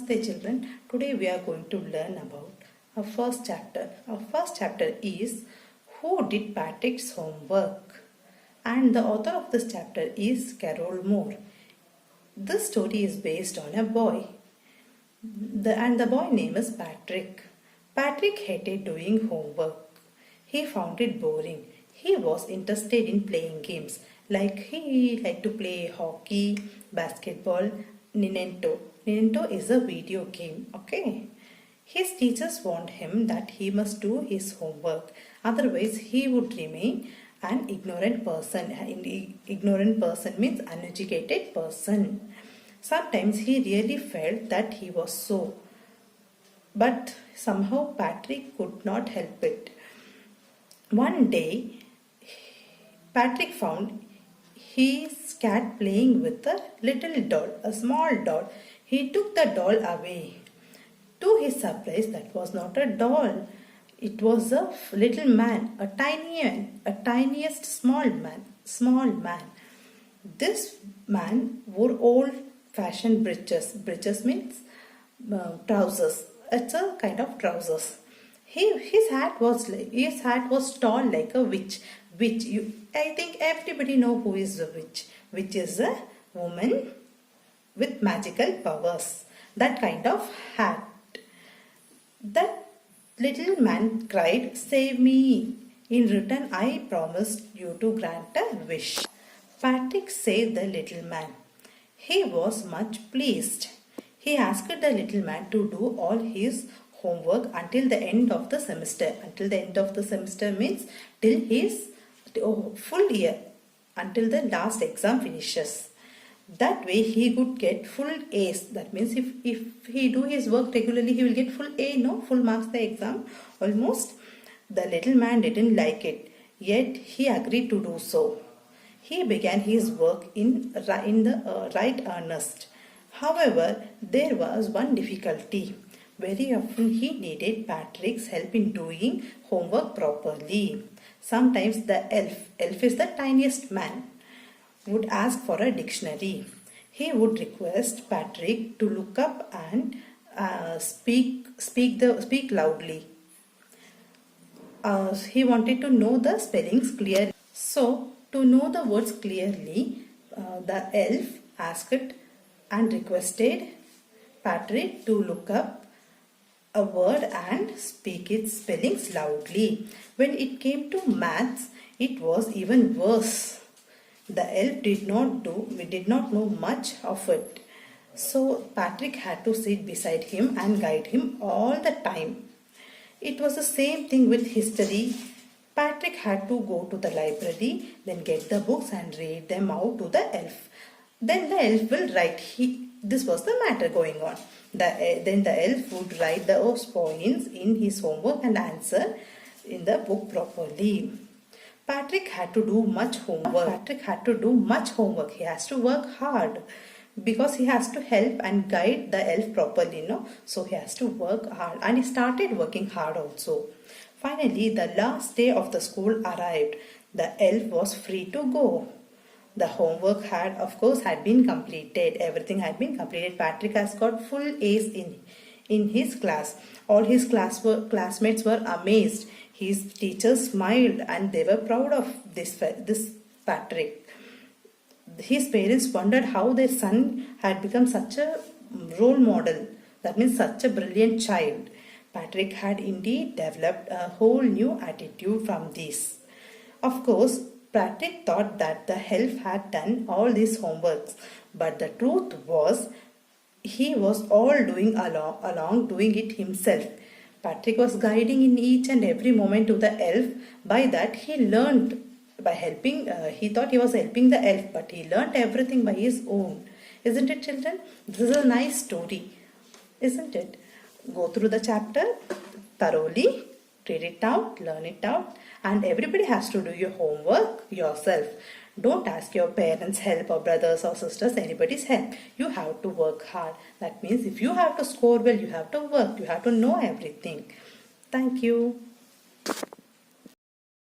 Namaste children. Today we are going to learn about our first chapter. Our first chapter is Who Did Patrick's Homework? And the author of this chapter is Carol Moore. This story is based on a boy. The boy name is Patrick. Patrick hated doing homework. He found it boring. He was interested in playing games. Like he liked to play hockey, basketball, Nintendo. Nintendo is a video game, okay? His teachers warned him that he must do his homework. Otherwise, he would remain an ignorant person. Ignorant person means uneducated person. Sometimes he really felt that he was so. But somehow Patrick could not help it. One day, Patrick found his cat playing with a little doll, a small doll. He took the doll away. To his surprise, that was not a doll. It was a little man, a tiniest small man. This man wore old-fashioned breeches. Breeches means trousers. It's a kind of trousers. His hat was tall like a witch. I think everybody know who is a witch. Witch is a woman with magical powers. That kind of hat. That little man cried, "Save me! In return, I promised you to grant a wish." Patrick saved the little man. He was much pleased. He asked the little man to do all his homework until the end of the semester. Until the end of the semester means till his full year, until the last exam finishes. That way he could get full A's. That means if he do his work regularly, he will get full A, full marks the exam almost. The little man didn't like it, yet he agreed to do so. He began his work in the right earnest. However, there was one difficulty. Very often he needed Patrick's help in doing homework properly. Sometimes the elf is the tiniest man, would ask for a dictionary. He would request Patrick to look up and speak loudly. He wanted to know the spellings clearly. So, to know the words clearly, the elf asked and requested Patrick to look up a word and speak its spellings loudly. When it came to maths, it was even worse. The elf did not know much of it. So Patrick had to sit beside him and guide him all the time. It was the same thing with history. Patrick had to go to the library, then get the books and read them out to the elf. Then the elf will write. This was the matter going on. Then the elf would write those points in his homework and answer in the book properly. Patrick had to do much homework. He has to work hard because he has to help and guide the elf properly, So he has to work hard, and he started working hard also. Finally, the last day of the school arrived. The elf was free to go. The homework had been completed. Everything had been completed. Patrick has got full A's in his class. All his classmates were amazed. His teachers smiled and they were proud of this Patrick. His parents wondered how their son had become such a role model. That means such a brilliant child. Patrick had indeed developed a whole new attitude from this. Of course, Patrick thought that the elf had done all these homeworks, but the truth was he was all doing it himself. Patrick was guiding in each and every moment to the elf. By that he learned by helping. He thought he was helping the elf, but he learned everything by his own. Isn't it, children? This is a nice story, isn't it? Go through the chapter thoroughly. Read it out, learn it out, and everybody has to do your homework yourself. Don't ask your parents' help or brothers or sisters, anybody's help. You have to work hard. That means if you have to score well, you have to work. You have to know everything. Thank you.